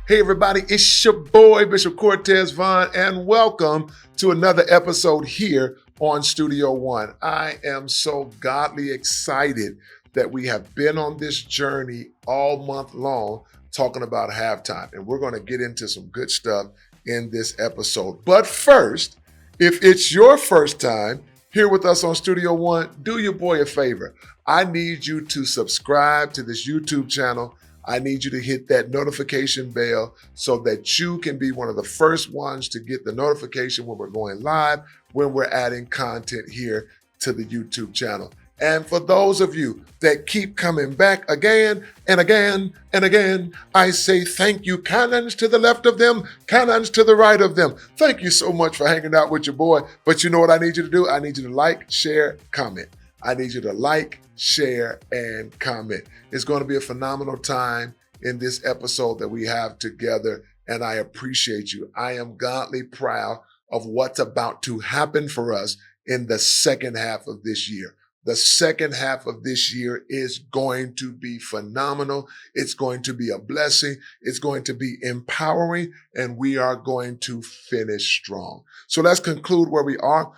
Hey everybody, it's your boy, Bishop Cortez Vaughn, and welcome to another episode here on Studio One. I am so godly excited that we have been on this journey all month long talking about halftime, and we're going to get into some good stuff in this episode. But first, if it's your first time here with us on Studio One, do your boy a favor. I need you to subscribe to this YouTube channel. I need you to hit that notification bell so that you can be one of the first ones to get the notification when we're going live, when we're adding content here to the YouTube channel. And for those of you that keep coming back again and again and again, I say thank you. Cannons to the left of them, cannons to the right of them. Thank you so much for hanging out with your boy. But you know what I need you to do? I need you to like, share, comment. I need you to like, share, and comment. It's going to be a phenomenal time in this episode that we have together, and I appreciate you. I am godly proud of what's about to happen for us in the second half of this year. The second half of this year is going to be phenomenal. It's going to be a blessing. It's going to be empowering, and we are going to finish strong. So let's conclude where we are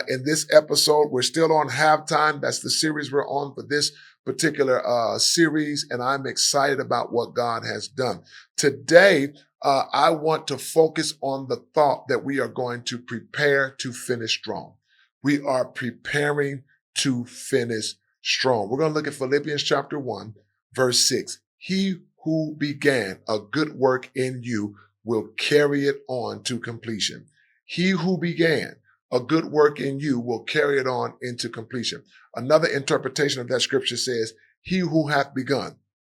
in this episode. We're still on halftime. That's the series we're on for this particular series, and I'm excited about what God has done. Today, I want to focus on the thought that we are going to prepare to finish strong. We are preparing to finish strong. We're going to look at Philippians chapter 1, verse 6. He who began a good work in you will carry it on to completion. He who began a good work in you will carry it on into completion. Another interpretation of that scripture says, he who hath begun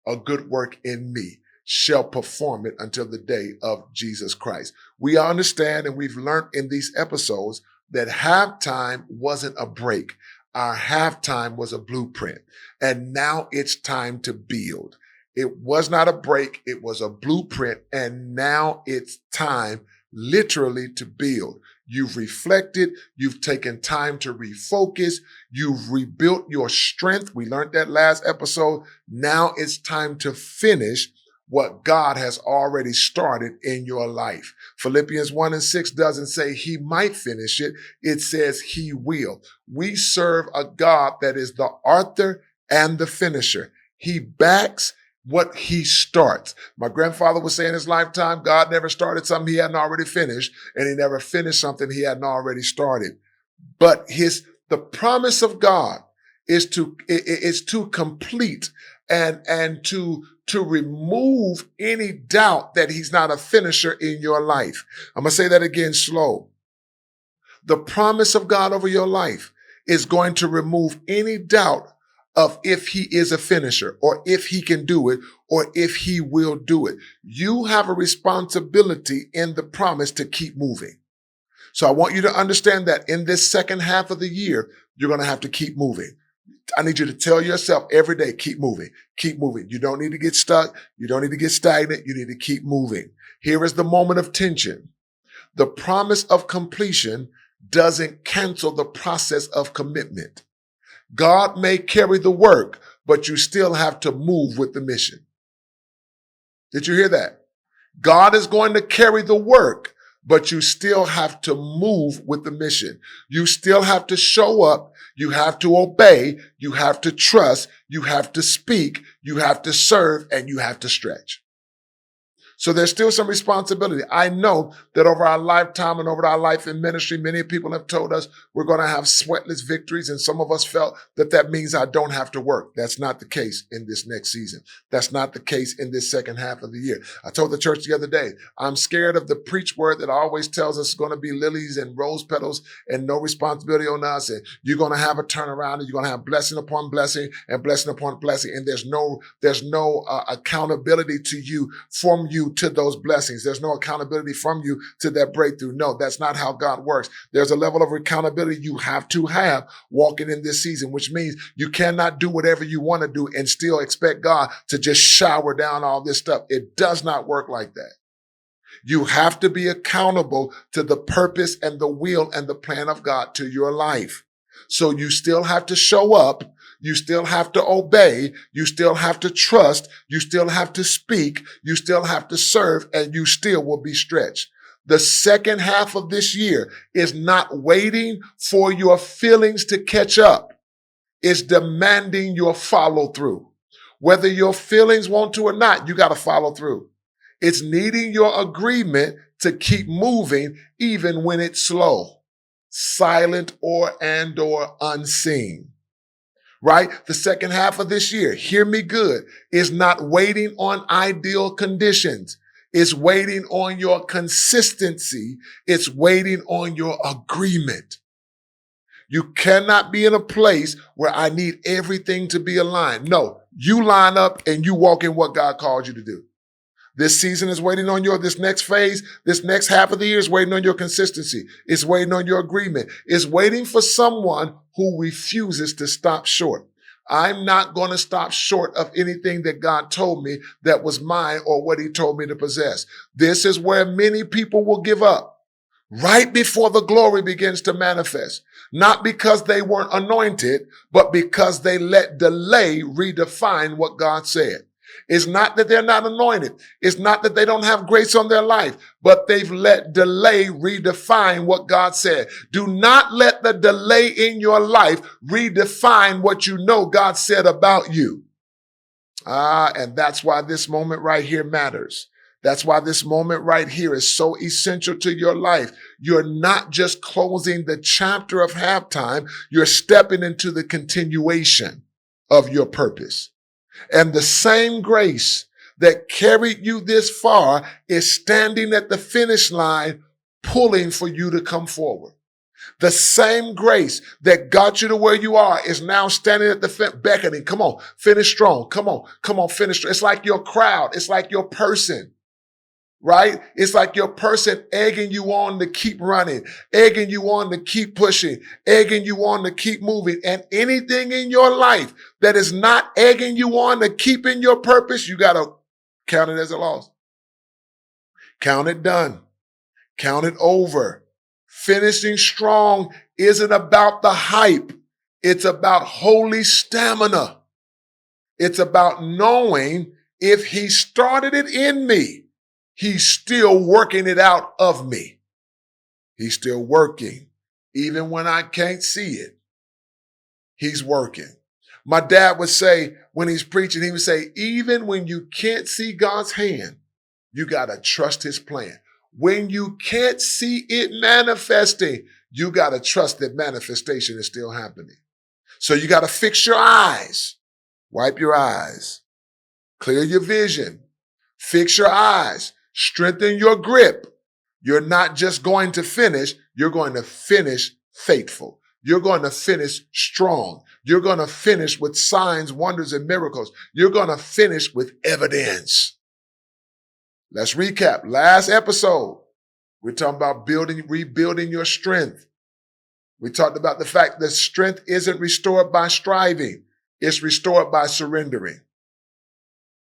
a good work in me shall perform it until the day of Jesus Christ. We understand, and we've learned in these episodes, that halftime wasn't a break. Our halftime was a blueprint, and now it's time to build. It was not a break. It was a blueprint, and now it's time literally to build. You've reflected. You've taken time to refocus. You've rebuilt your strength. We learned that last episode. Now it's time to finish what God has already started in your life. Philippians 1 and 6 doesn't say he might finish it. It says he will. We serve a God that is the author and the finisher. He backs what he starts. My grandfather would say in his lifetime, God never started something he hadn't already finished, and he never finished something he hadn't already started. But the promise of God is to complete and to remove any doubt that he's not a finisher in your life. I'm going to say that again slow. The promise of God over your life is going to remove any doubt of if he is a finisher, or if he can do it, or if he will do it. You have a responsibility in the promise to keep moving. So I want you to understand that in this second half of the year, you're going to have to keep moving. I need you to tell yourself every day, keep moving, keep moving. You don't need to get stuck. You don't need to get stagnant. You need to keep moving. Here is the moment of tension. The promise of completion doesn't cancel the process of commitment. God may carry the work, but you still have to move with the mission. Did you hear that? God is going to carry the work, but you still have to move with the mission. You still have to show up. You have to obey. You have to trust. You have to speak. You have to serve, and you have to stretch. So there's still some responsibility. I know that over our lifetime and over our life in ministry, many people have told us we're going to have sweatless victories. And some of us felt that means I don't have to work. That's not the case in this next season. That's not the case in this second half of the year. I told the church the other day, I'm scared of the preach word that always tells us it's going to be lilies and rose petals and no responsibility on us. And you're going to have a turnaround, and you're going to have blessing upon blessing and blessing upon blessing. And there's no accountability to you, from you, to those blessings. There's no accountability from you to that breakthrough. No, that's not how God works. There's a level of accountability you have to have walking in this season, which means you cannot do whatever you want to do and still expect God to just shower down all this stuff. It does not work like that. You have to be accountable to the purpose and the will and the plan of God to your life. So you still have to show up. You still have to obey. You still have to trust. You still have to speak. You still have to serve, and you still will be stretched. The second half of this year is not waiting for your feelings to catch up. It's demanding your follow through. Whether your feelings want to or not, you got to follow through. It's needing your agreement to keep moving even when it's slow, silent or unseen. Right? The second half of this year, hear me good, is not waiting on ideal conditions. It's waiting on your consistency. It's waiting on your agreement. You cannot be in a place where I need everything to be aligned. No, you line up and you walk in what God called you to do. This season is waiting on this next phase, this next half of the year is waiting on your consistency. It's waiting on your agreement. It's waiting for someone who refuses to stop short. I'm not going to stop short of anything that God told me that was mine or what he told me to possess. This is where many people will give up right before the glory begins to manifest. Not because they weren't anointed, but because they let delay redefine what God said. It's not that they're not anointed. It's not that they don't have grace on their life, but they've let delay redefine what God said. Do not let the delay in your life redefine what you know God said about you. And that's why this moment right here matters. That's why this moment right here is so essential to your life. You're not just closing the chapter of halftime. You're stepping into the continuation of your purpose. And the same grace that carried you this far is standing at the finish line, pulling for you to come forward. The same grace that got you to where you are is now standing at the beckoning. Come on, finish strong. Come on, finish strong. It's like your crowd. It's like your person. Right? It's like your person egging you on to keep running, egging you on to keep pushing, egging you on to keep moving. And anything in your life that is not egging you on to keep in your purpose, you got to count it as a loss. Count it done. Count it over. Finishing strong isn't about the hype. It's about holy stamina. It's about knowing if he started it in me, he's still working it out of me. He's still working. Even when I can't see it, he's working. My dad would say when he's preaching, he would say, even when you can't see God's hand, you got to trust his plan. When you can't see it manifesting, you got to trust that manifestation is still happening. So you got to fix your eyes, wipe your eyes, clear your vision, fix your eyes. Strengthen your grip. You're not just going to finish, you're going to finish faithful. You're going to finish strong. You're going to finish with signs, wonders, and miracles. You're going to finish with evidence. Let's recap. Last episode, we're talking about rebuilding your strength. We talked about the fact that strength isn't restored by striving. It's restored by surrendering.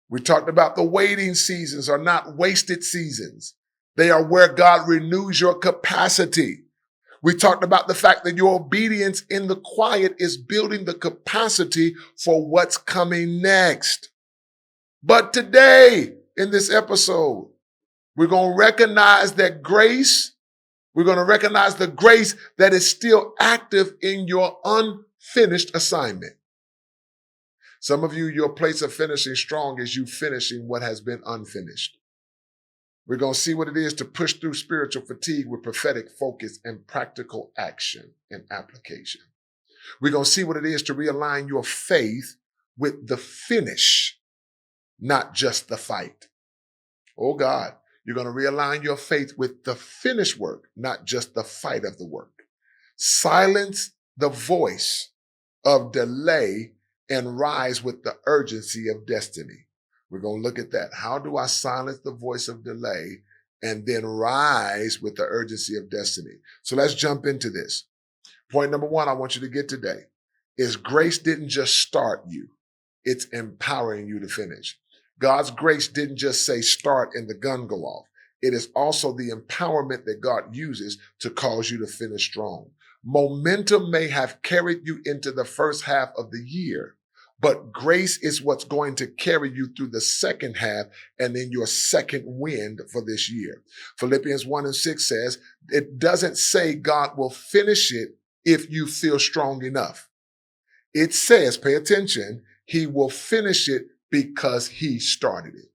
We talked about the waiting seasons are not wasted seasons. They are where God renews your capacity. We talked about the fact that your obedience in the quiet is building the capacity for what's coming next. But today, in this episode, we're going to recognize that grace. We're going to recognize the grace that is still active in your unfinished assignment. Some of you, your place of finishing strong is you finishing what has been unfinished. We're going to see what it is to push through spiritual fatigue with prophetic focus and practical action and application. We're going to see what it is to realign your faith with the finish, not just the fight. Oh God, you're going to realign your faith with the finished work, not just the fight of the work. Silence the voice of delay and rise with the urgency of destiny. We're going to look at that. How do I silence the voice of delay and then rise with the urgency of destiny? So let's jump into this. Point number one I want you to get today is grace didn't just start you. It's empowering you to finish. God's grace didn't just say start and the gun go off. It is also the empowerment that God uses to cause you to finish strong. Momentum may have carried you into the first half of the year, but grace is what's going to carry you through the second half and then your second wind for this year. Philippians 1:6 says, it doesn't say God will finish it if you feel strong enough. It says, pay attention, he will finish it because he started it.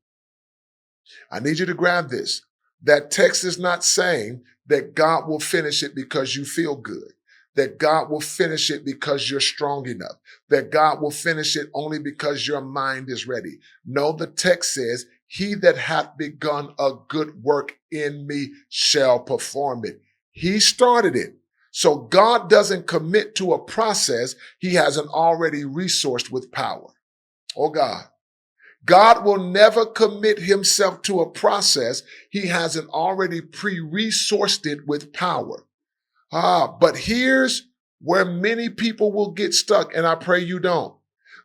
I need you to grab this. That text is not saying that God will finish it because you feel good, that God will finish it because you're strong enough, that God will finish it only because your mind is ready. No, the text says, he that hath begun a good work in me shall perform it. He started it. So God doesn't commit to a process he hasn't already resourced with power. Oh God. God will never commit himself to a process he hasn't already pre-resourced it with power. But here's where many people will get stuck, and I pray you don't.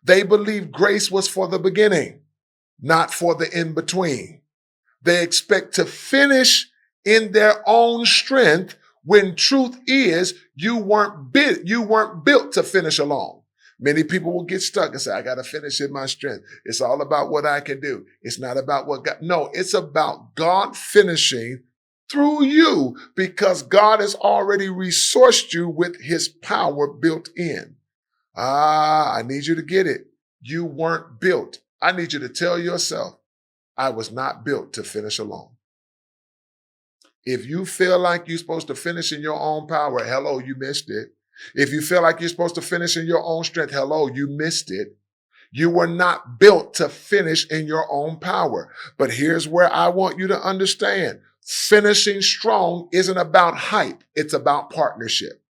They believe grace was for the beginning, not for the in-between. They expect to finish in their own strength when truth is you weren't built to finish alone. Many people will get stuck and say, I got to finish in my strength. It's all about what I can do. It's not about what God. No, it's about God finishing through you because God has already resourced you with his power built in. I need you to get it. You weren't built. I need you to tell yourself, I was not built to finish alone. If you feel like you're supposed to finish in your own power, hello, you missed it. If you feel like you're supposed to finish in your own strength, hello, you missed it. You were not built to finish in your own power. But here's where I want you to understand. Finishing strong isn't about hype. It's about partnership.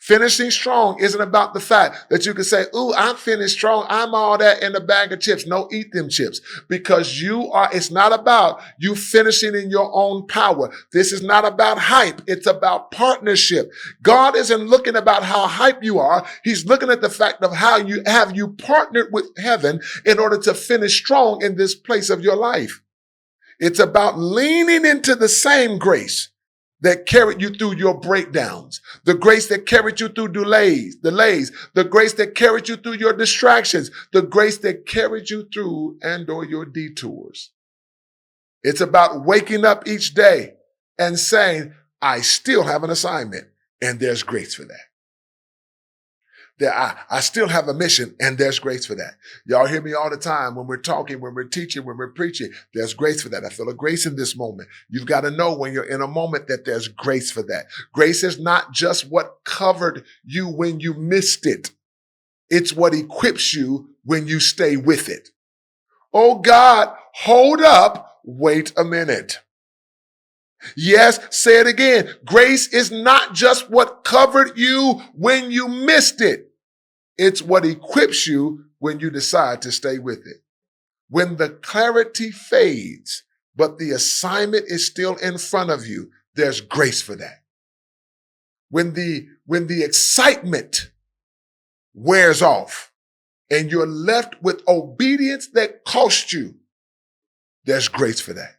Finishing strong isn't about the fact that you can say, ooh, I finished strong. I'm all that in a bag of chips. No, eat them chips because it's not about you finishing in your own power. This is not about hype. It's about partnership. God isn't looking about how hype you are. He's looking at the fact of how you partnered with heaven in order to finish strong in this place of your life. It's about leaning into the same grace that carried you through your breakdowns, the grace that carried you through delays, the grace that carried you through your distractions, the grace that carried you through and/or your detours. It's about waking up each day and saying, I still have an assignment, and there's grace for that. That I still have a mission, and there's grace for that. Y'all hear me all the time when we're talking, when we're teaching, when we're preaching. There's grace for that. I feel a grace in this moment. You've got to know when you're in a moment that there's grace for that. Grace is not just what covered you when you missed it. It's what equips you when you stay with it. Oh God, hold up. Wait a minute. Yes, say it again. Grace is not just what covered you when you missed it. It's what equips you when you decide to stay with it. When the clarity fades, but the assignment is still in front of you, there's grace for that. When the excitement wears off and you're left with obedience that cost you, there's grace for that.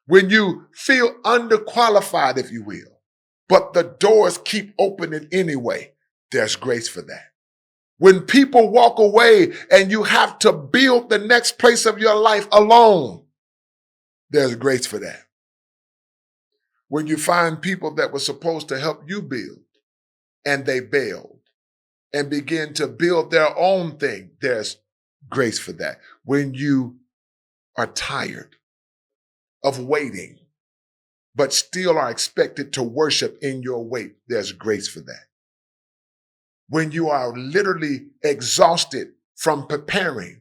When you feel underqualified, if you will, but the doors keep opening anyway, there's grace for that. When people walk away and you have to build the next place of your life alone, there's grace for that. When you find people that were supposed to help you build and they bailed and begin to build their own thing, there's grace for that. When you are tired of waiting, but still are expected to worship in your wait, there's grace for that. When you are literally exhausted from preparing,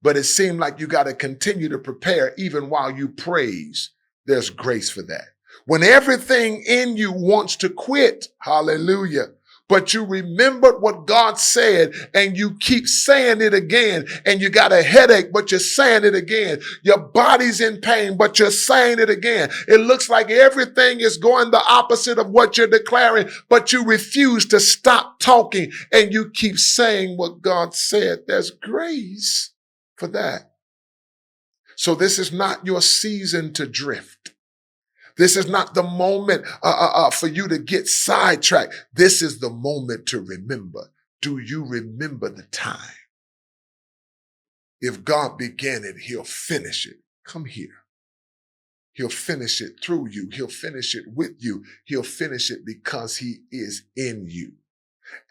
but it seemed like you got to continue to prepare even while you praise, there's grace for that. When everything in you wants to quit, hallelujah, but you remembered what God said and you keep saying it again, and you got a headache, but you're saying it again. Your body's in pain, but you're saying it again. It looks like everything is going the opposite of what you're declaring, but you refuse to stop talking and you keep saying what God said. There's grace for that. So this is not your season to drift. This is not the moment for you to get sidetracked. This is the moment to remember. Do you remember the time? If God began it, he'll finish it. Come here. He'll finish it through you. He'll finish it with you. He'll finish it because he is in you.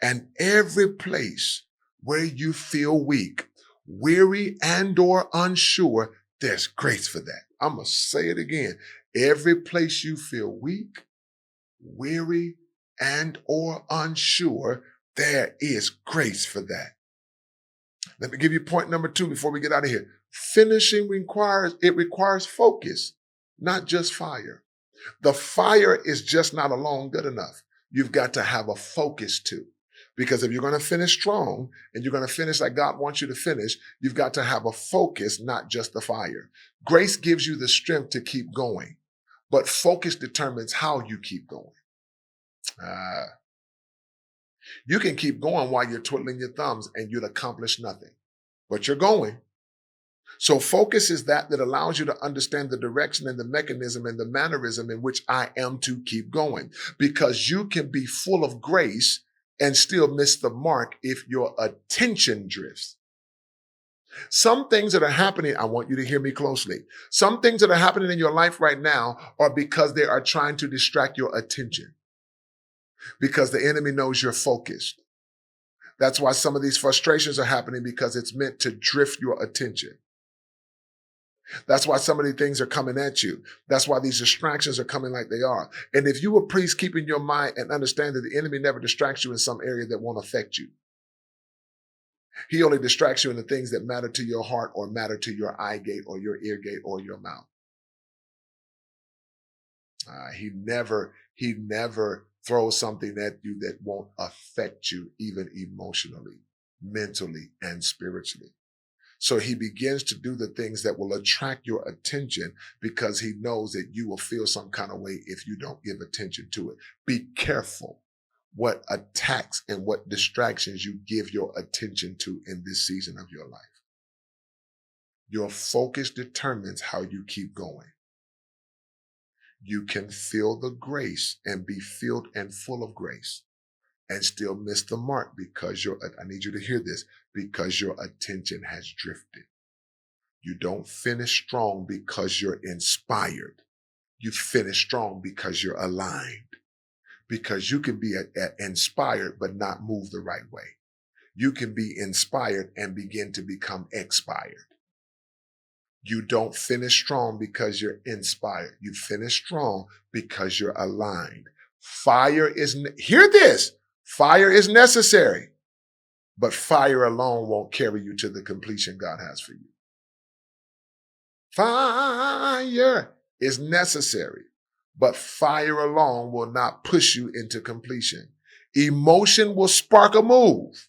And every place where you feel weak, weary, and or unsure, there's grace for that. I'm going to say it again. Every place you feel weak, weary, and or unsure, there is grace for that. Let me give you point number 2 before we get out of here. Finishing requires focus, not just fire. The fire is just not alone good enough. You've got to have a focus too. Because if you're going to finish strong and you're going to finish like God wants you to finish, you've got to have a focus, not just the fire. Grace gives you the strength to keep going, but focus determines how you keep going. You can keep going while you're twiddling your thumbs and you'll accomplish nothing, but you're going. So focus is that allows you to understand the direction and the mechanism and the mannerism in which I am to keep going, because you can be full of grace and still miss the mark if your attention drifts. Some things that are happening, I want you to hear me closely. Some things that are happening in your life right now are because they are trying to distract your attention, because the enemy knows you're focused. That's why some of these frustrations are happening, because it's meant to drift your attention. That's why some of these things are coming at you. That's why these distractions are coming like they are. And if you will please keep in your mind and understand that the enemy never distracts you in some area that won't affect you. He only distracts you in the things that matter to your heart or matter to your eye gate or your ear gate or your mouth. He never throws something at you that won't affect you, even emotionally, mentally, and spiritually. So he begins to do the things that will attract your attention because he knows that you will feel some kind of way if you don't give attention to it. Be careful what attacks and what distractions you give your attention to in this season of your life. Your focus determines how you keep going. You can feel the grace and be filled and full of grace and still miss the mark because I need you to hear this, because your attention has drifted. You don't finish strong because you're inspired. You finish strong because you're aligned. Because you can be inspired but not move the right way. You can be inspired and begin to become expired. You don't finish strong because you're inspired. You finish strong because you're aligned. Hear this, fire is necessary, but fire alone won't carry you to the completion God has for you. Fire is necessary, but fire alone will not push you into completion. Emotion will spark a move,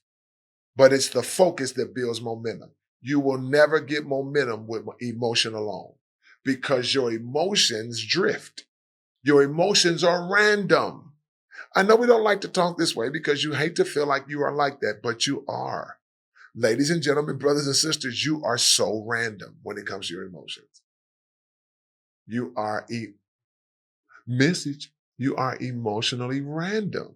but it's the focus that builds momentum. You will never get momentum with emotion alone because your emotions drift. Your emotions are random. I know we don't like to talk this way because you hate to feel like you are like that, but you are. Ladies and gentlemen, brothers and sisters, you are so random when it comes to your emotions. You are you are emotionally random.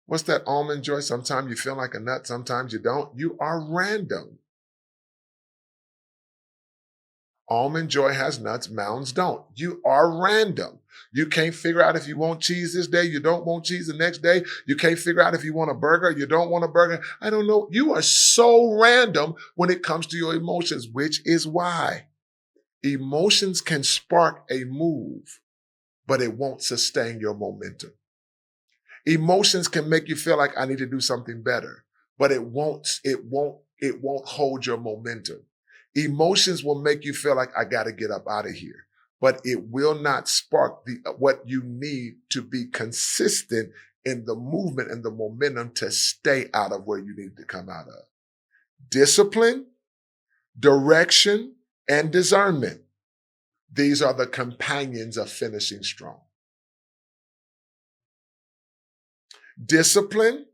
What's that almond joy? Sometimes you feel like a nut, sometimes you don't. You are random. Almond Joy has nuts, Mounds don't. You are random. You can't figure out if you want cheese this day, you don't want cheese the next day. You can't figure out if you want a burger, you don't want a burger. I don't know. You are so random when it comes to your emotions, which is why emotions can spark a move, but it won't sustain your momentum. Emotions can make you feel like I need to do something better, but it won't hold your momentum. Emotions will make you feel like I got to get up out of here, but it will not spark what you need to be consistent in the movement and the momentum to stay out of where you need to come out of. Discipline, direction, and discernment. These are the companions of finishing strong. Discipline,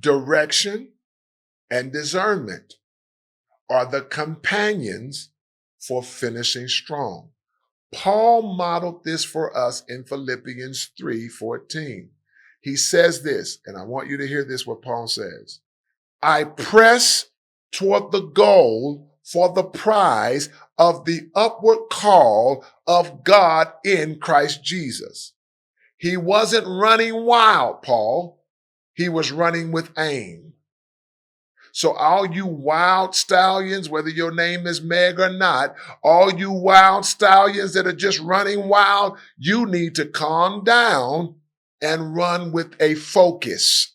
direction, and discernment are the companions for finishing strong. Paul modeled this for us in Philippians 3:14. He says this, and I want you to hear this, what Paul says. I press toward the goal for the prize of the upward call of God in Christ Jesus. He wasn't running wild, Paul. He was running with aim. So all you wild stallions, whether your name is Meg or not, all you wild stallions that are just running wild, you need to calm down and run with a focus.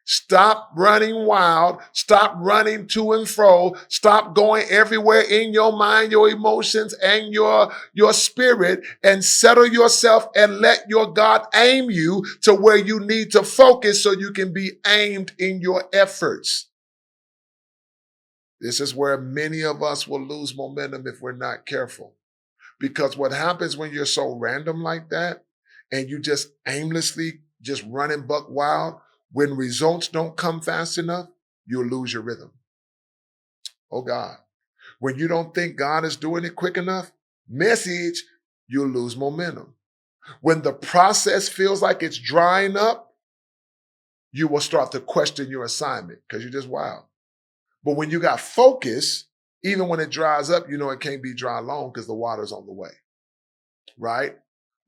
Stop running wild. Stop running to and fro. Stop going everywhere in your mind, your emotions, and your spirit, and settle yourself and let your God aim you to where you need to focus so you can be aimed in your efforts. This is where many of us will lose momentum if we're not careful. Because what happens when you're so random like that and you just aimlessly just running buck wild, when results don't come fast enough, you'll lose your rhythm. Oh God. When you don't think God is doing it quick enough, message, you'll lose momentum. When the process feels like it's drying up, you will start to question your assignment because you're just wild. But when you got focus, even when it dries up, you know it can't be dry long because the water's on the way, right?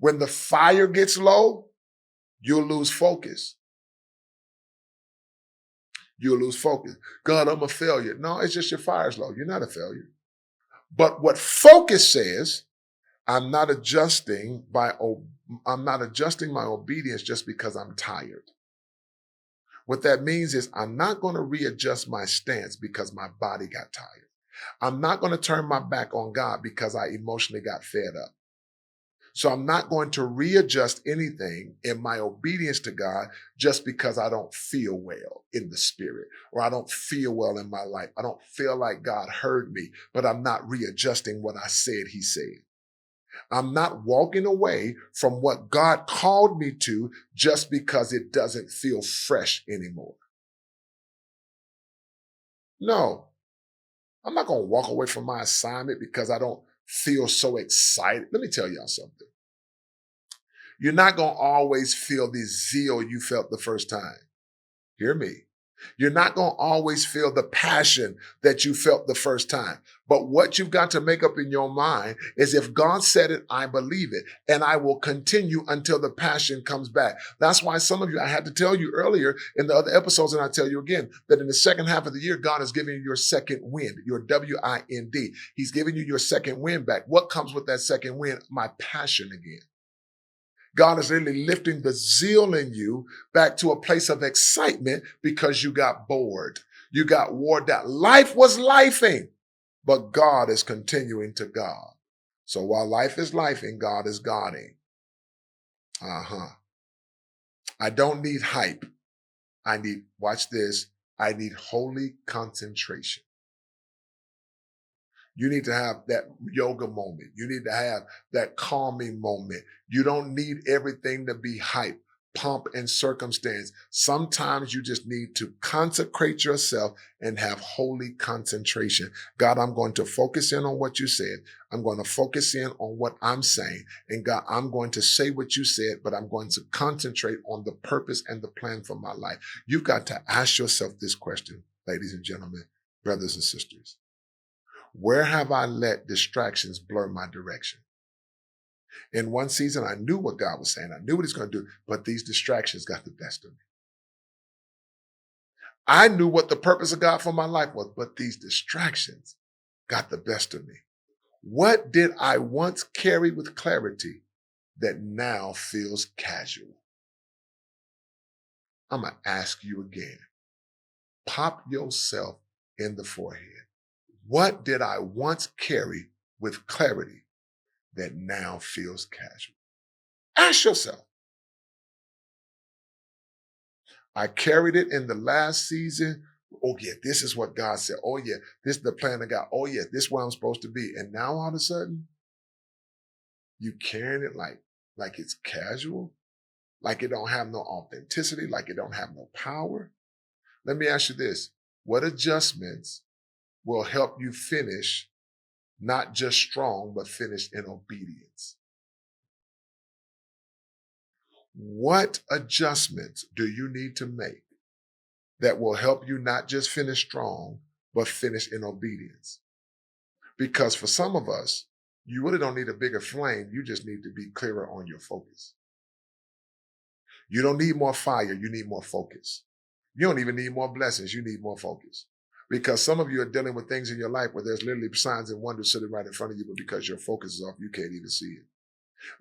When the fire gets low, you'll lose focus. You'll lose focus. God, I'm a failure. No, it's just your fire's low. You're not a failure. But what focus says, I'm not adjusting my obedience just because I'm tired. What that means is I'm not going to readjust my stance because my body got tired. I'm not going to turn my back on God because I emotionally got fed up. So I'm not going to readjust anything in my obedience to God just because I don't feel well in the spirit or I don't feel well in my life. I don't feel like God heard me, but I'm not readjusting what I said he said. I'm not walking away from what God called me to just because it doesn't feel fresh anymore. No, I'm not going to walk away from my assignment because I don't feel so excited. Let me tell y'all something. You're not going to always feel the zeal you felt the first time. Hear me. You're not going to always feel the passion that you felt the first time. But what you've got to make up in your mind is if God said it, I believe it. And I will continue until the passion comes back. That's why some of you, I had to tell you earlier in the other episodes, and I tell you again, that in the second half of the year, God is giving you your second wind, your W-I-N-D. He's giving you your second wind back. What comes with that second wind? My passion again. God is really lifting the zeal in you back to a place of excitement because you got bored. You got wore down. Life was lifing, but God is continuing to God. So while life is lifing, God is Godding. I don't need hype. Watch this, I need holy concentration. You need to have that yoga moment. You need to have that calming moment. You don't need everything to be hype, pomp, and circumstance. Sometimes you just need to consecrate yourself and have holy concentration. God, I'm going to focus in on what you said. I'm going to focus in on what I'm saying. And God, I'm going to say what you said, but I'm going to concentrate on the purpose and the plan for my life. You've got to ask yourself this question, ladies and gentlemen, brothers and sisters. Where have I let distractions blur my direction? In one season, I knew what God was saying. I knew what he's going to do, but these distractions got the best of me. I knew what the purpose of God for my life was, but these distractions got the best of me. What did I once carry with clarity that now feels casual? I'm going to ask you again. Pop yourself in the forehead. What did I once carry with clarity that now feels casual? Ask yourself. I carried it in the last season. Oh yeah, this is what God said. Oh yeah, this is the plan of God. Oh yeah, this is where I'm supposed to be. And now all of a sudden, you carrying it like it's casual, like it don't have no authenticity, like it don't have no power. Let me ask you this. What adjustments will help you finish not just strong, but finish in obedience. What adjustments do you need to make that will help you not just finish strong, but finish in obedience? Because for some of us, you really don't need a bigger flame. You just need to be clearer on your focus. You don't need more fire. You need more focus. You don't even need more blessings. You need more focus. Because some of you are dealing with things in your life where there's literally signs and wonders sitting right in front of you, but because your focus is off, you can't even see it.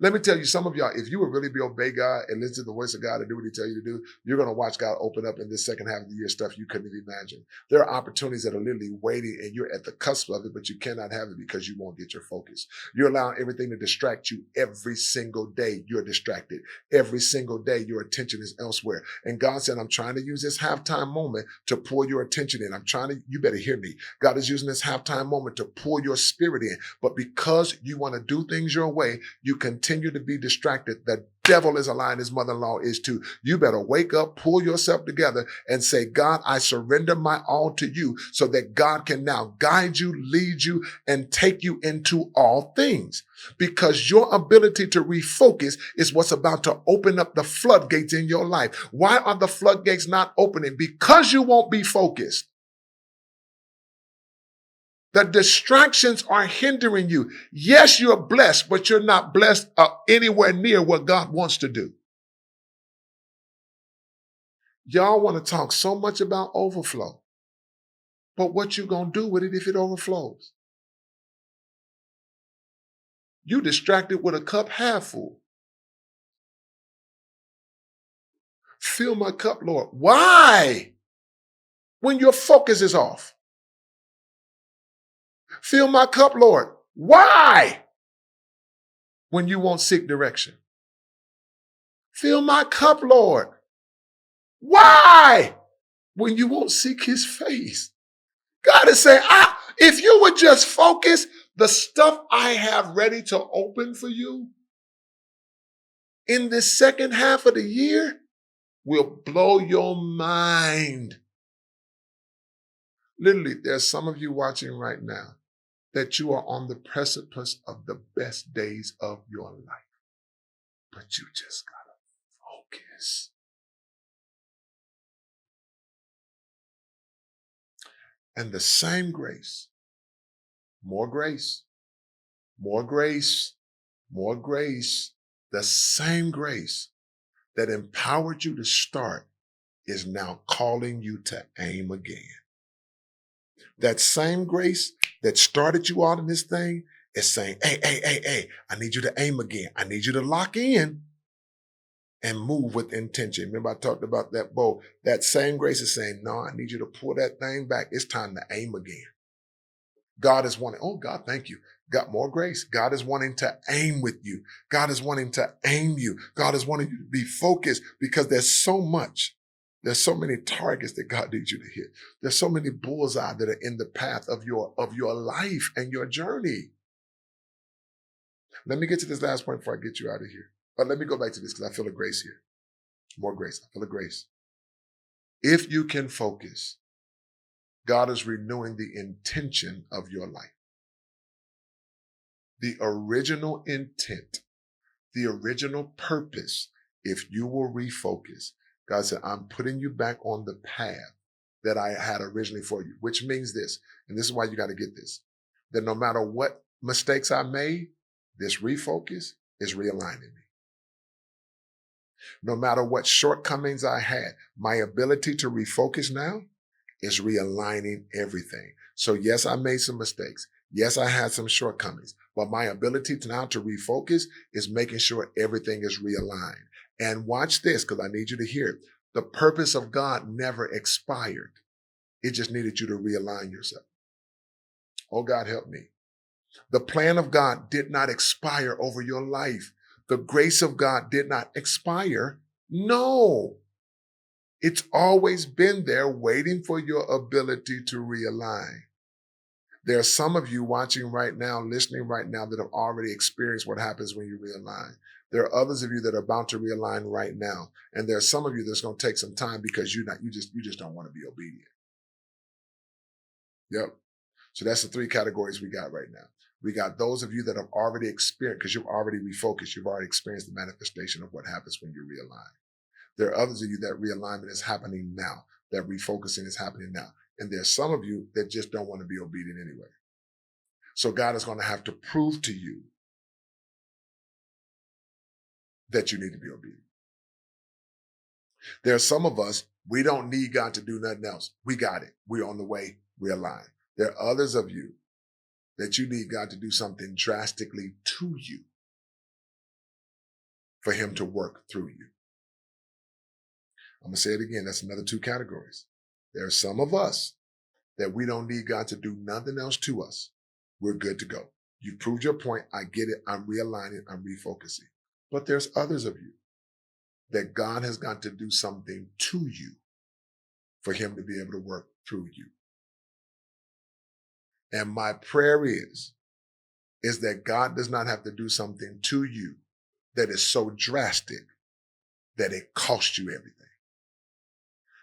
Let me tell you, some of y'all, if you would really be obey God and listen to the voice of God and do what he tells you to do, you're going to watch God open up in this second half of the year stuff you couldn't even imagine. There are opportunities that are literally waiting and you're at the cusp of it, but you cannot have it because you won't get your focus. You're allowing everything to distract you every single day. You're distracted. Every single day, your attention is elsewhere. And God said, I'm trying to use this halftime moment to pull your attention in. You better hear me. God is using this halftime moment to pull your spirit in. But because you want to do things your way, you continue to be distracted. The devil is a lie, and his mother-in-law is too. You better wake up, pull yourself together, and say, God, I surrender my all to you so that God can now guide you, lead you, and take you into all things. Because your ability to refocus is what's about to open up the floodgates in your life. Why are the floodgates not opening? Because you won't be focused. The distractions are hindering you. Yes, you're blessed, but you're not blessed anywhere near what God wants to do. Y'all want to talk so much about overflow, but what you going to do with it if it overflows? You distracted with a cup half full. Fill my cup, Lord. Why? When your focus is off. Fill my cup, Lord. Why? When you won't seek direction. Fill my cup, Lord. Why? When you won't seek his face. God is saying, if you would just focus, the stuff I have ready to open for you in this second half of the year will blow your mind. Literally, there's some of you watching right now that you are on the precipice of the best days of your life. But you just gotta focus. And the same grace, more grace, more grace, more grace, the same grace that empowered you to start is now calling you to aim again. That same grace that started you out in this thing is saying, hey, I need you to aim again. I need you to lock in and move with intention. Remember I talked about that bow. That same grace is saying, no, I need you to pull that thing back. It's time to aim again. God is wanting, oh God, thank you. Got more grace. God is wanting to aim with you. God is wanting to aim you. God is wanting you to be focused because there's so much. There's so many targets that God needs you to hit. There's so many bullseye that are in the path of your life and your journey. Let me get to this last point before I get you out of here. But let me go back to this because I feel a grace here. More grace. I feel a grace. If you can focus, God is renewing the intention of your life. The original intent, the original purpose, if you will refocus, God said, I'm putting you back on the path that I had originally for you, which means this, and this is why you got to get this, that no matter what mistakes I made, this refocus is realigning me. No matter what shortcomings I had, my ability to refocus now is realigning everything. So yes, I made some mistakes. Yes, I had some shortcomings, but my ability to now to refocus is making sure everything is realigned. And watch this, because I need you to hear it. The purpose of God never expired. It just needed you to realign yourself. Oh, God, help me. The plan of God did not expire over your life. The grace of God did not expire. No. It's always been there waiting for your ability to realign. There are some of you watching right now, listening right now that have already experienced what happens when you realign. There are others of you that are about to realign right now. And there are some of you that's going to take some time because you just don't want to be obedient. Yep. So that's the three categories we got right now. We got those of you that have already experienced, because you've already refocused, you've already experienced the manifestation of what happens when you realign. There are others of you that realignment is happening now, that refocusing is happening now. And there's some of you that just don't want to be obedient anyway. So God is going to have to prove to you that you need to be obedient. There are some of us, we don't need God to do nothing else. We got it. We're on the way. We're aligned. There are others of you that you need God to do something drastically to you for him to work through you. I'm going to say it again. That's another two categories. There are some of us that we don't need God to do nothing else to us. We're good to go. You proved your point. I get it. I'm realigning. I'm refocusing. But there's others of you that God has got to do something to you for him to be able to work through you. And my prayer is that God does not have to do something to you that is so drastic that it costs you everything.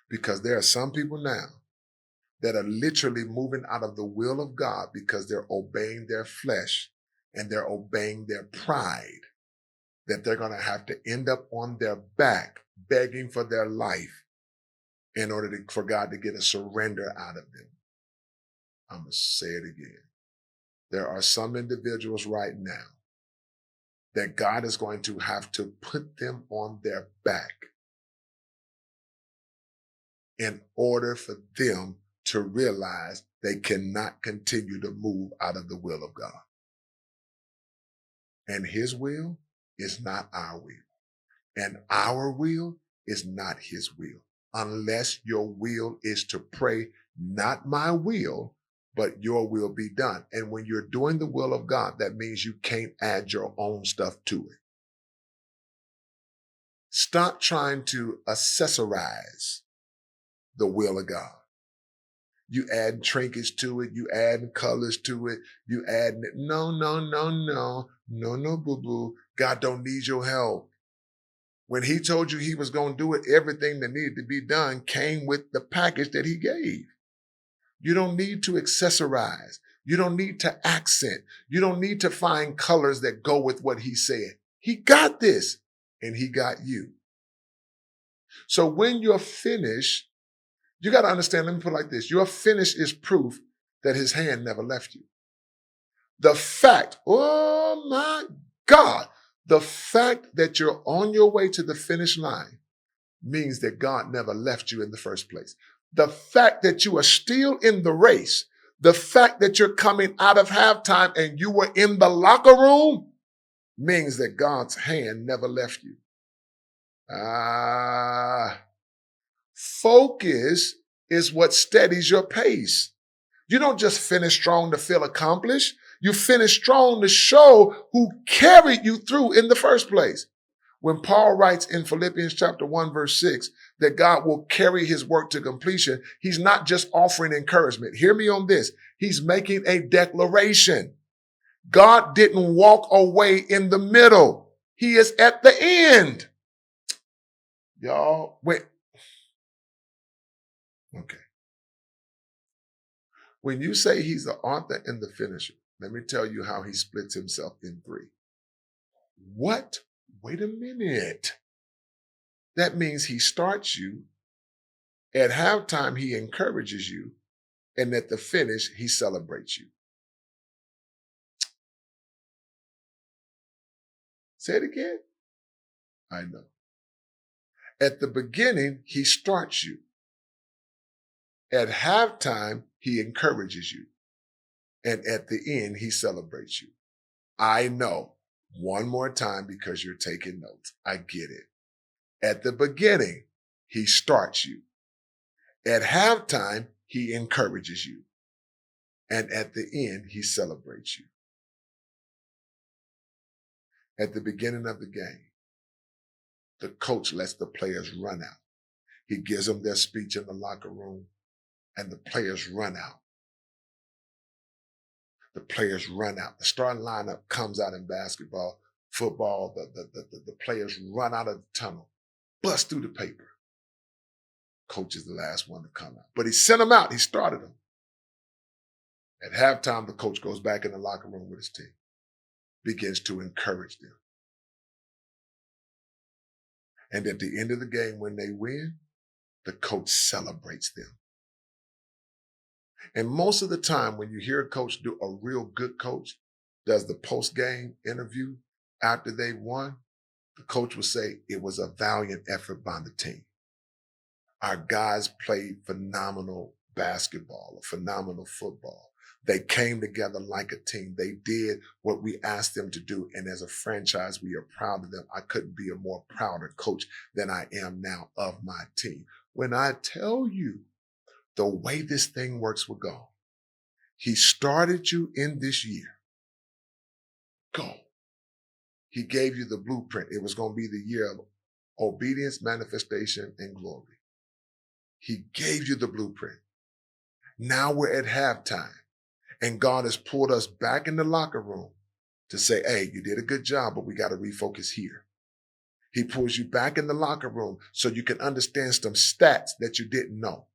Because there are some people now that are literally moving out of the will of God because they're obeying their flesh and they're obeying their pride, that they're going to have to end up on their back begging for their life in order for God to get a surrender out of them. I'm going to say it again. There are some individuals right now that God is going to have to put them on their back in order for them to realize they cannot continue to move out of the will of God. And his will is not our will. And our will is not his will. Unless your will is to pray, not my will, but your will be done. And when you're doing the will of God, that means you can't add your own stuff to it. Stop trying to accessorize the will of God. You add trinkets to it. You add colors to it. You add, no, boo-boo. God don't need your help. When he told you he was going to do it, everything that needed to be done came with the package that he gave. You don't need to accessorize. You don't need to accent. You don't need to find colors that go with what he said. He got this, and he got you. So when you're finished, you got to understand, let me put it like this. Your finish is proof that his hand never left you. The fact, oh my God, the fact that you're on your way to the finish line means that God never left you in the first place. The fact that you are still in the race, the fact that you're coming out of halftime and you were in the locker room means that God's hand never left you. Focus is what steadies your pace. You don't just finish strong to feel accomplished. You finish strong to show who carried you through in the first place. When Paul writes in Philippians chapter 1, verse 6, that God will carry his work to completion, he's not just offering encouragement. Hear me on this. He's making a declaration. God didn't walk away in the middle. He is at the end. Y'all, wait. Okay. When you say he's the author and the finisher, let me tell you how he splits himself in three. What? Wait a minute. That means he starts you. At halftime, he encourages you. And at the finish, he celebrates you. Say it again. I know. At the beginning, he starts you. At halftime, he encourages you. And at the end, he celebrates you. I know. One more time because you're taking notes. I get it. At the beginning, he starts you. At halftime, he encourages you. And at the end, he celebrates you. At the beginning of the game, the coach lets the players run out. He gives them their speech in the locker room, and the players run out. The players run out. The starting lineup comes out in basketball, football. The players run out of the tunnel, bust through the paper. Coach is the last one to come out. But he sent them out. He started them. At halftime, the coach goes back in the locker room with his team, begins to encourage them. And at the end of the game, when they win, the coach celebrates them. And most of the time, when you hear a coach do, a real good coach does the post-game interview after they won, the coach will say it was a valiant effort by the team. Our guys played phenomenal basketball, or phenomenal football. They came together like a team. They did what we asked them to do. And as a franchise, we are proud of them. I couldn't be a more prouder coach than I am now of my team. When I tell you the way this thing works with God, He started you in this year. Go. He gave you the blueprint. It was going to be the year of obedience, manifestation, and glory. He gave you the blueprint. Now we're at halftime, and God has pulled us back in the locker room to say, hey, you did a good job, but we got to refocus here. He pulls you back in the locker room so you can understand some stats that you didn't know.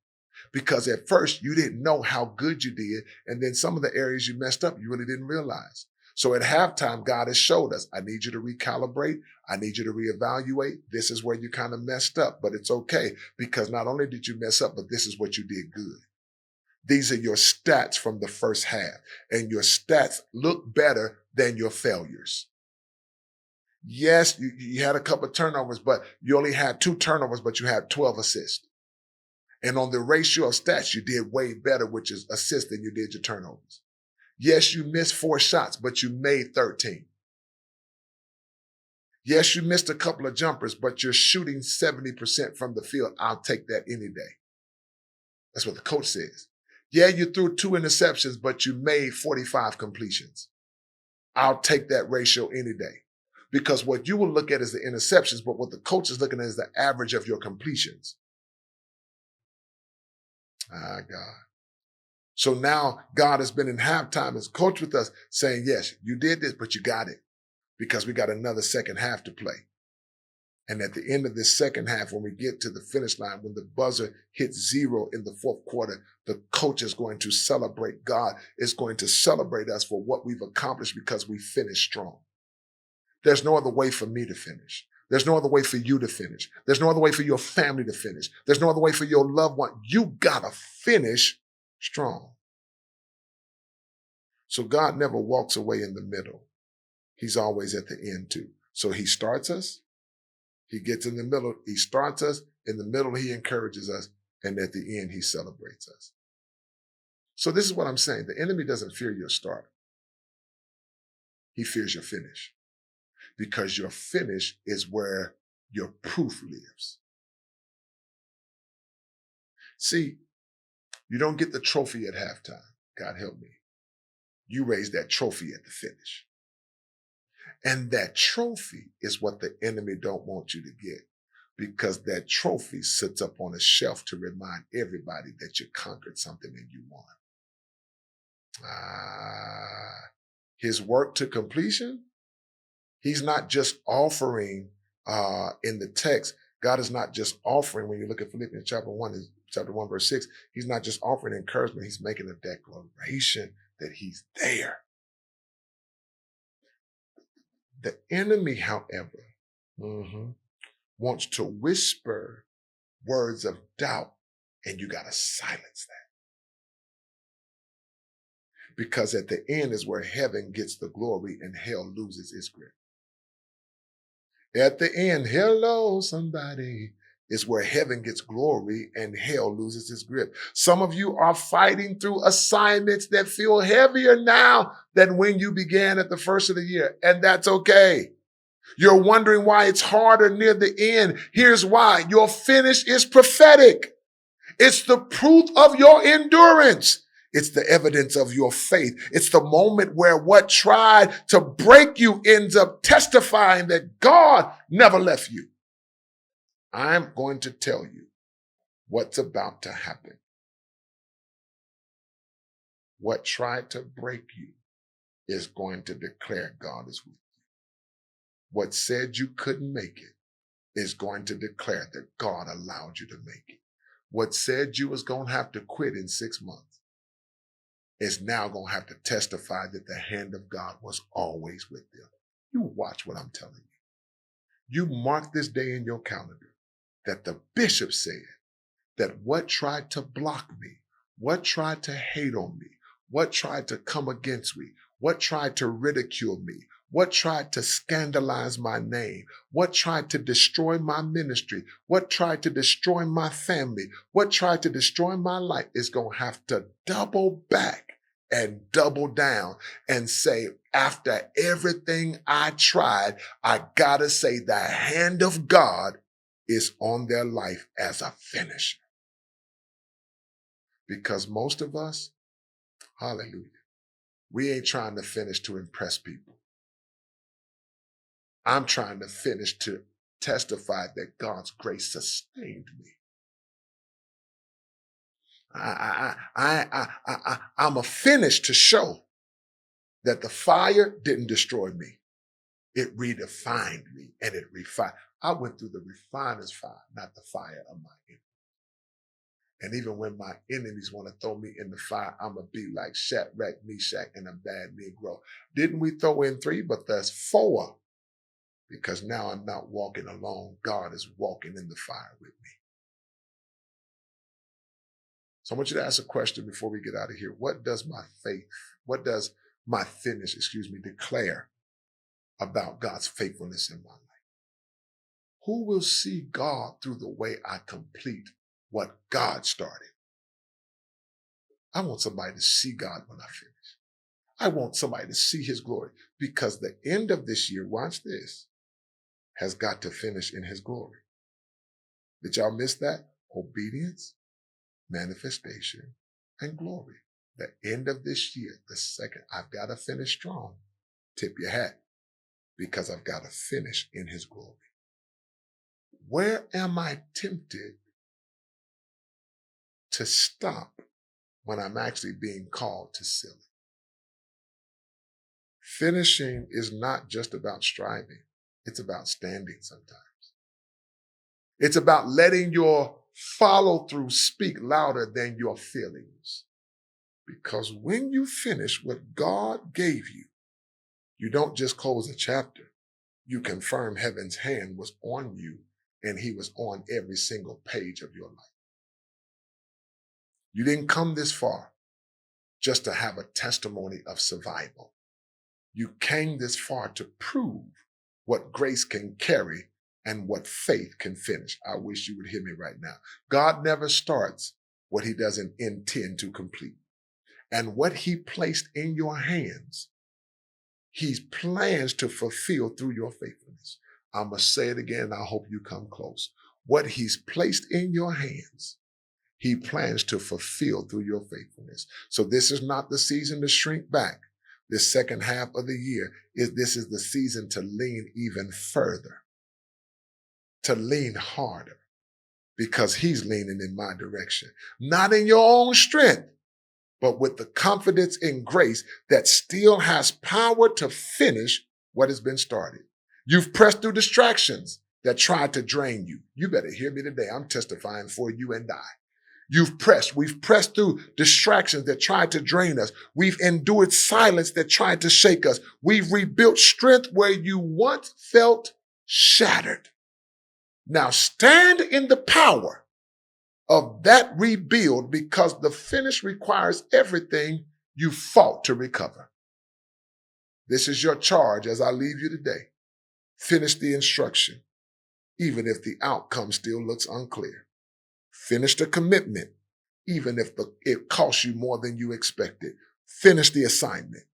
Because at first you didn't know how good you did, and then some of the areas you messed up, you really didn't realize. So at halftime, God has showed us, I need you to recalibrate. I need you to reevaluate. This is where you kind of messed up, but it's okay, because not only did you mess up, but this is what you did good. These are your stats from the first half, and your stats look better than your failures. Yes, you had a couple of turnovers, but you only had 2 turnovers, but you had 12 assists. And on the ratio of stats, you did way better, which is assists, than you did your turnovers. Yes, you missed 4 shots, but you made 13. Yes, you missed a couple of jumpers, but you're shooting 70% from the field. I'll take that any day. That's what the coach says. Yeah, you threw 2 interceptions, but you made 45 completions. I'll take that ratio any day. Because what you will look at is the interceptions, but what the coach is looking at is the average of your completions. Ah, God. So now God has been in halftime as coach with us saying, yes, you did this, but you got it, because we got another second half to play. And at the end of this second half, when we get to the finish line, when the buzzer hits 0 in the 4th quarter, the coach is going to celebrate. God is going to celebrate us for what we've accomplished, because we finished strong. There's no other way for me to finish. There's no other way for you to finish. There's no other way for your family to finish. There's no other way for your loved one. You gotta finish strong. So God never walks away in the middle. He's always at the end too. So He starts us. He gets in the middle. He starts us. In the middle, He encourages us. And at the end, He celebrates us. So this is what I'm saying. The enemy doesn't fear your start. He fears your finish. Because your finish is where your proof lives. See, you don't get the trophy at halftime. God help me. You raise that trophy at the finish. And that trophy is what the enemy don't want you to get, because that trophy sits up on a shelf to remind everybody that you conquered something and you won. His work to completion, He's not just offering in the text. God is not just offering, when you look at Philippians chapter 1, verse 6, He's not just offering encouragement. He's making a declaration that He's there. The enemy, however, wants to whisper words of doubt, and you got to silence that. Because at the end is where heaven gets the glory and hell loses its grip. At the end, hello, somebody, is where heaven gets glory and hell loses its grip. Some of you are fighting through assignments that feel heavier now than when you began at the first of the year, and that's okay. You're wondering why it's harder near the end. Here's why. Your finish is prophetic. It's the proof of your endurance. It's the evidence of your faith. It's the moment where what tried to break you ends up testifying that God never left you. I'm going to tell you what's about to happen. What tried to break you is going to declare God is with you. What said you couldn't make it is going to declare that God allowed you to make it. What said you was going to have to quit in 6 months is now going to have to testify that the hand of God was always with them. You watch what I'm telling you. You mark this day in your calendar that the bishop said that what tried to block me, what tried to hate on me, what tried to come against me, what tried to ridicule me, what tried to scandalize my name, what tried to destroy my ministry, what tried to destroy my family, what tried to destroy my life is going to have to double back and double down and say, after everything I tried, I got to say the hand of God is on their life as a finisher. Because most of us, hallelujah, we ain't trying to finish to impress people. I'm trying to finish to testify that God's grace sustained me. I'm a finish to show that the fire didn't destroy me. It redefined me and it refined. I went through the refiner's fire, not the fire of my enemy. And even when my enemies want to throw me in the fire, I'm going to be like Shadrach, Meshach, and a bad Negro. Didn't we throw in 3, but there's 4? Because now I'm not walking alone. God is walking in the fire with me. So I want you to ask a question before we get out of here. What does my finish, declare about God's faithfulness in my life? Who will see God through the way I complete what God started? I want somebody to see God when I finish. I want somebody to see his glory, because the end of this year, watch this, has got to finish in his glory. Did y'all miss that? Obedience, manifestation, and glory. The end of this year, the second, I've got to finish strong. Tip your hat, because I've got to finish in his glory. Where am I tempted to stop when I'm actually being called to silly? Finishing is not just about striving. It's about standing sometimes. It's about letting your follow through speak louder than your feelings. Because when you finish what God gave you, you don't just close a chapter. You confirm heaven's hand was on you and he was on every single page of your life. You didn't come this far just to have a testimony of survival. You came this far to prove what grace can carry and what faith can finish. I wish you would hear me right now. God never starts what he doesn't intend to complete. And what he placed in your hands, he plans to fulfill through your faithfulness. I'm going to say it again, and I hope you come close. What he's placed in your hands, he plans to fulfill through your faithfulness. So this is not the season to shrink back. This second half of the year, this is the season to lean even further, to lean harder, because he's leaning in my direction. Not in your own strength, but with the confidence in grace that still has power to finish what has been started. You've pressed through distractions that tried to drain you. You better hear me today. I'm testifying for you and I. We've pressed through distractions that tried to drain us. We've endured silence that tried to shake us. We've rebuilt strength where you once felt shattered. Now stand in the power of that rebuild, because the finish requires everything you fought to recover. This is your charge as I leave you today. Finish the instruction, even if the outcome still looks unclear. Finish the commitment, even if it costs you more than you expected. Finish the assignment,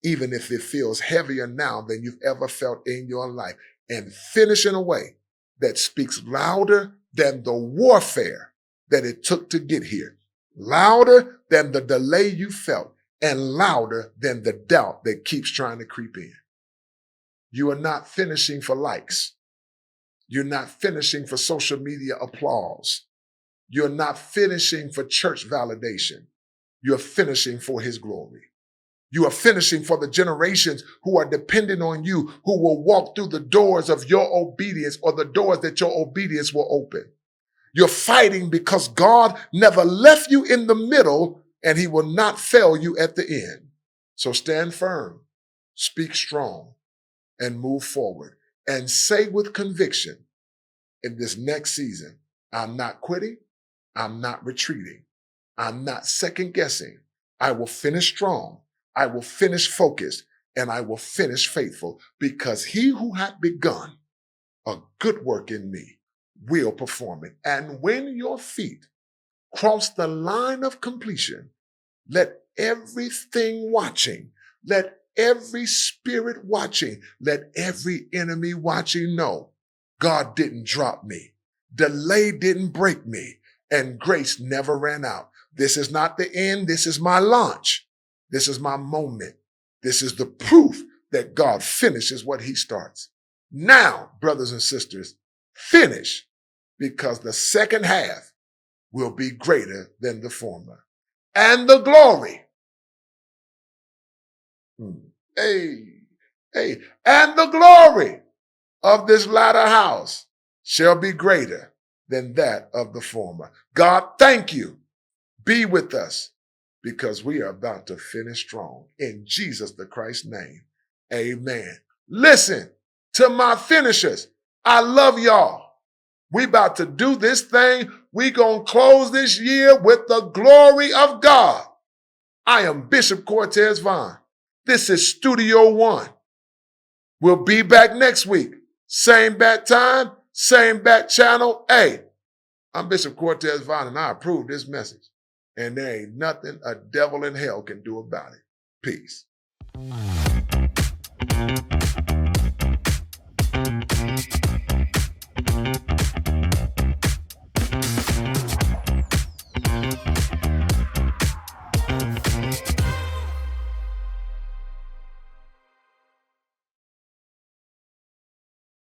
even if it feels heavier now than you've ever felt in your life. And finish in a way that speaks louder than the warfare that it took to get here, louder than the delay you felt, and louder than the doubt that keeps trying to creep in. You are not finishing for likes. You're not finishing for social media applause. You're not finishing for church validation. You're finishing for his glory. You are finishing for the generations who are dependent on you, who will walk through the doors of your obedience, or the doors that your obedience will open. You're fighting because God never left you in the middle and he will not fail you at the end. So stand firm, speak strong, and move forward. And say with conviction in this next season, I'm not quitting, I'm not retreating, I'm not second guessing. I will finish strong, I will finish focused, and I will finish faithful, because he who hath begun a good work in me will perform it. And when your feet cross the line of completion, let everything watching, let every spirit watching, let every enemy watching know God didn't drop me. Delay didn't break me, and grace never ran out. This is not the end. This is my launch. This is my moment. This is the proof that God finishes what he starts. Now, brothers and sisters, finish, because the second half will be greater than the former. And the glory, and the glory of this latter house shall be greater than that of the former. God, thank you. Be with us, because we are about to finish strong. In Jesus the Christ's name, amen. Listen to my finishers. I love y'all. We about to do this thing. We gonna close this year with the glory of God. I am Bishop Cortez Vaughn. This is Studio One. We'll be back next week. Same bat time, same bat channel. Hey, I'm Bishop Cortez Vaughn, and I approve this message. And there ain't nothing a devil in hell can do about it. Peace.